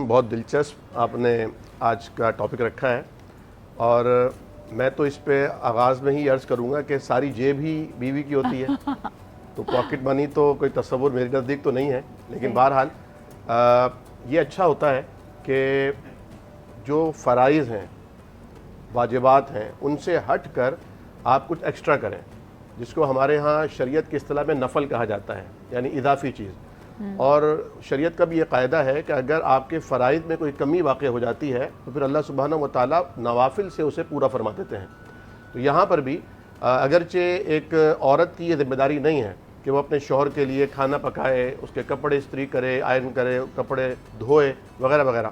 बहुत दिलचस्प आपने आज का टॉपिक रखा है, और मैं तो इस पे आगाज़ में ही अर्ज़ करूँगा कि सारी जेब ही बीवी की होती है। तो पॉकेट मनी तो कोई तस्वुर मेरे नज़दीक तो नहीं है, लेकिन बहरहाल ये अच्छा होता है कि जो फ़राइज़ हैं, वाजिबात हैं, उनसे हट कर आप कुछ एक्स्ट्रा करें, जिसको हमारे यहाँ शरीयत की इस्तिलाह में नफल कहा जाता है, यानी इजाफी चीज़। और शरीयत का भी ये कायदा है कि अगर आपके फ़राइज़ में कोई कमी वाक़ हो जाती है तो फिर अल्लाह सुब्हानहू व तआला नवाफिल से उसे पूरा फरमा देते हैं। तो यहाँ पर भी अगरचे एक औरत की ये ज़िम्मेदारी नहीं है कि वो अपने शौहर के लिए खाना पकाए, उसके कपड़े इस्त्री करे, आयरन करे, कपड़े धोए वगैरह वगैरह,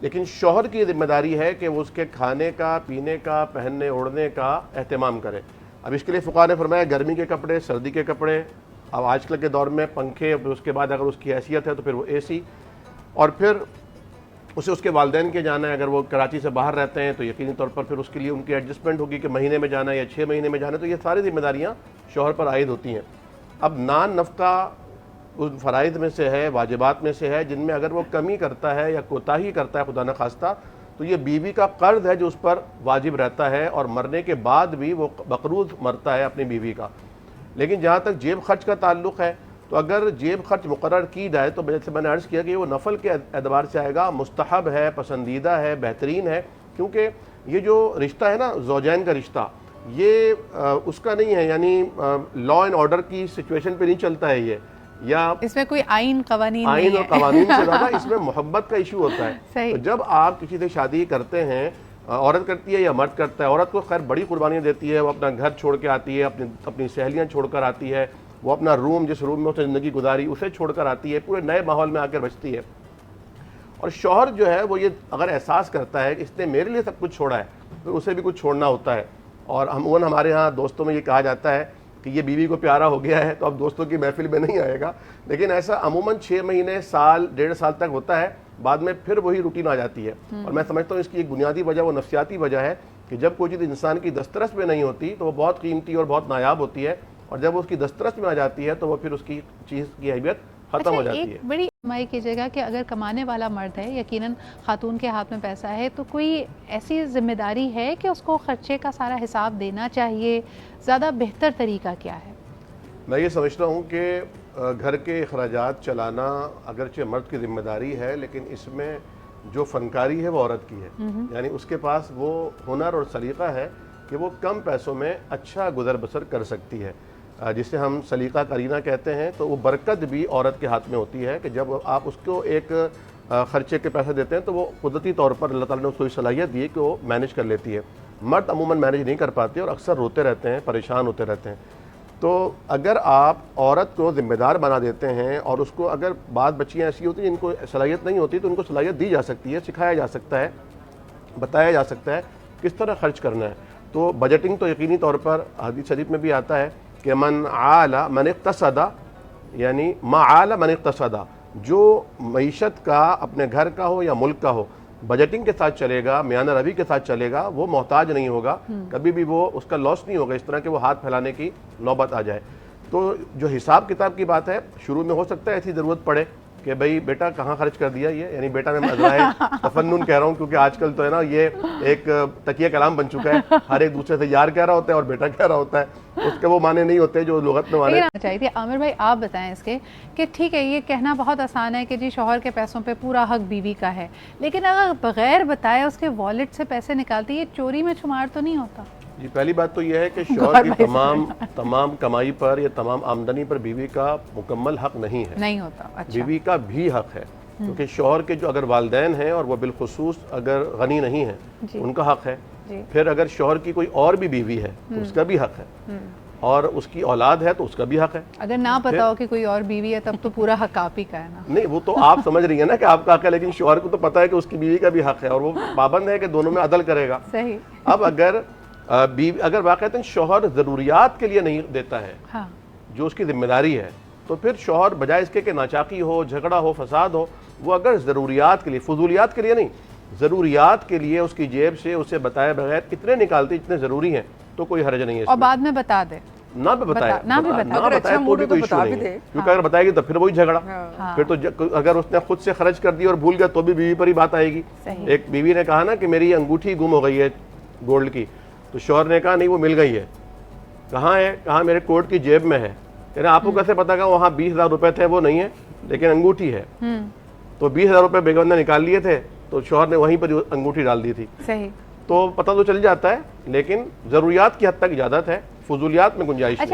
लेकिन शौहर की ज़िम्मेदारी है कि वो उसके खाने का, पीने का, पहनने ओढ़ने का एहतमाम करे। अब इसके लिए फ़ुक़हा ने फरमाया गर्मी के कपड़े, सर्दी के कपड़े, अब आजकल के दौर में पंखे, उसके बाद अगर उसकी हैसियत है तो फिर वो एसी, और फिर उसे उसके वालिदैन के जाना है। अगर वो कराची से बाहर रहते हैं तो यकीनी तौर पर फिर उसके लिए उनकी एडजस्टमेंट होगी कि महीने में जाना है या 6 महीने में जाना है। तो ये सारी ज़िम्मेदारियाँ शौहर पर आयद होती हैं। अब नान नफ़का उन फ़राइज़ में से है, वाजिबात में से है, जिनमें अगर वो कमी करता है या कोताही करता है खुदा न खास्ता, तो ये बीवी का कर्ज़ है जो उस पर वाजिब रहता है, और मरने के बाद भी वो बकरूद मरता है अपनी बीवी का। लेकिन जहाँ तक जेब खर्च का ताल्लुक़ है, तो अगर जेब खर्च मुकर्रर की जाए तो जैसे मैंने अर्ज़ किया कि वो नफल के एतबार से आएगा, मुस्तहब है, पसंदीदा है, बेहतरीन है, क्योंकि ये जो रिश्ता है ना, ज़ौजैन का रिश्ता, ये उसका नहीं है, यानी लॉ एंड ऑर्डर की सिचुएशन पे नहीं चलता है ये, या इसमें कोई आइन कवानीन और कवानीन से ज़्यादा इसमें मोहब्बत का इशू होता है। तो जब आप किसी से शादी करते हैं, औरत करती है या मर्द करता है, औरत को खैर बड़ी कुर्बानियाँ देती है, वो अपना घर छोड़ के आती है, अपनी सहेलियाँ छोड़ कर आती है, वो अपना रूम, जिस रूम में उसने ज़िंदगी गुजारी, उसे छोड़कर आती है, पूरे नए माहौल में आकर बचती है। और शौहर जो है वो ये अगर एहसास करता है कि इसने मेरे लिए सब कुछ छोड़ा है, तो उसे भी कुछ छोड़ना होता है। और हमारे यहाँ दोस्तों में ये कहा जाता है कि ये बीवी को प्यारा हो गया है तो अब दोस्तों की महफिल में नहीं आएगा, लेकिन ऐसा अमूमन 6 महीने, साल, 1.5 साल तक होता है, बाद में फिर वही रूटीन आ जाती है। और मैं समझता हूँ इसकी एक बुनियादी वजह वो नफ्सियाती वजह है कि जब कोई चीज़ इंसान की दस्तरस में नहीं होती तो वो बहुत कीमती और बहुत नायाब होती है, और जब वो उसकी दस्तरस में आ जाती है तो वो फिर उसकी चीज़ की अहमियत ख़त्म हो जाती है। एक बड़ी माई कीजिएगा कि अगर कमाने वाला मर्द है, यकीनन खातून के हाथ में पैसा है, तो कोई ऐसी जिम्मेदारी है कि उसको खर्चे का सारा हिसाब देना चाहिए? ज़्यादा बेहतर तरीका क्या है? मैं ये समझता हूँ कि घर के अखराजात चलाना अगरचे मर्द की जिम्मेदारी है, लेकिन इसमें जो फनकारी है वो औरत की है। यानी उसके पास वो हुनर और सलीका है कि वो कम पैसों में अच्छा गुजर बसर कर सकती है, जिसे हम सलीका करीना कहते हैं। तो वो बरकत भी औरत के हाथ में होती है कि जब आप उसको एक ख़र्चे के पैसे देते हैं तो वो कुदरती तौर पर अल्लाह ताला ने उसको सलाहियत दी है कि वो मैनेज कर लेती है। मर्द अमूमन मैनेज नहीं कर पाते और अक्सर रोते रहते हैं, परेशान होते रहते हैं। तो अगर आप औरत को ज़िम्मेदार बना देते हैं, और उसको अगर बात बच्चियाँ ऐसी होती हैं जिनको सलाहियत नहीं होती, तो उनको सलाहियत दी जा सकती है, सिखाया जा सकता है, बताया जा सकता है किस तरह खर्च करना है। तो बजटिंग तो यकीनी तौर पर हदीस शरीफ में भी आता है कि मन आला मन इक्तसदा, यानी मा आला मन इक्तसदा, जो मईशत का अपने घर का हो या मुल्क का हो, बजटिंग के साथ चलेगा, मियाना रवि के साथ चलेगा, वो मोहताज नहीं होगा, कभी भी वो उसका लॉस नहीं होगा इस तरह के वो हाथ फैलाने की नौबत आ जाए। तो जो हिसाब किताब की बात है, शुरू में हो सकता है ऐसी ज़रूरत पड़े कि भाई बेटा कहाँ खर्च कर दिया ये, यानी बेटा मैं मज़राए तफन्नुन कह रहा हूँ, क्योंकि आजकल तो है ना ये एक तकिया कलाम बन चुका है, हर एक दूसरे से यार कह रहा होता है और बेटा कह रहा होता है, उसके वो माने नहीं होते जो लुगत में माने चाहिए थी। आमिर भाई आप बताएं इसके कि ठीक है, ये कहना बहुत आसान है कि जी शौहर के पैसों पे पूरा हक बीवी का है, लेकिन अगर बगैर बताए उसके वॉलेट से पैसे निकालती, ये चोरी में शुमार तो नहीं होता? जी, पहली बात तो यह है कि शौहर की तमाम कमाई पर या तमाम आमदनी पर बीवी का मुकम्मल हक नहीं है, नहीं होता। अच्छा। बीवी का भी हक है, क्योंकि शौहर के जो अगर वालिदैन हैं और वो बिलखुसूस अगर गनी नहीं है, उनका हक है। फिर अगर शौहर की कोई और भी बीवी है उसका भी हक है, और उसकी औलाद है तो उसका भी हक है। अगर ना पता हो कि कोई और बीवी है तब तो पूरा हक आप ही का है ना? नहीं, वो तो आप समझ रही है ना कि आपका हक है, लेकिन शौहर को तो पता है कि उसकी बीवी का भी हक है, और वो पाबंद है कि दोनों में अदल करेगा। सही। अब अगर वाक़तन शौहर ज़रूरियात के लिए नहीं देता है, हाँ, जो उसकी जिम्मेदारी है, तो फिर शौहर बजाय इसके कि नाचाकी हो, झगड़ा हो, फसाद हो, वो अगर ज़रूरियात के लिए, फजूलियात के लिए नहीं, ज़रूरियात के लिए उसकी जेब से उसे बताए बगैर इतने निकालते जितने ज़रूरी हैं, तो कोई हर्ज नहीं है। और बाद में बता दे, نہ بھی بتائے نہ بھی بتائے، نہ اگر بتائے اچھا تو موڈ بھی ہے تو کوئی ایشو بتا نہیں بھی ہے، دے۔ کیونکہ اگر بتائے گی تو پھر وہی جھگڑا، ہاں۔ پھر تو اگر اس نے خود سے خرچ کر دی اور بھول گیا تو بھی بیوی پر ہی بات آئے گی۔ صحیح۔ ایک بیوی نے کہا نا کہ میری یہ انگوٹھی گم ہو گئی ہے گولڈ کی، تو شوہر نے کہا نہیں وہ مل گئی ہے، کہاں ہے؟ کہاں میرے کوٹ کی جیب میں ہے۔ یعنی آپ کو کیسے پتا کہ وہاں 20,000 روپے تھے وہ نہیں ہے لیکن انگوٹھی ہے، تو 20,000 روپے بیگم نے نکال لیے تھے تو شوہر نے وہیں پر انگوٹھی ڈال دی تھی، صحیح۔ تو پتہ تو چل جاتا ہے، لیکن ضروریات کی حد تک اجازت ہے، فضولیات میں گنجائش نہیں۔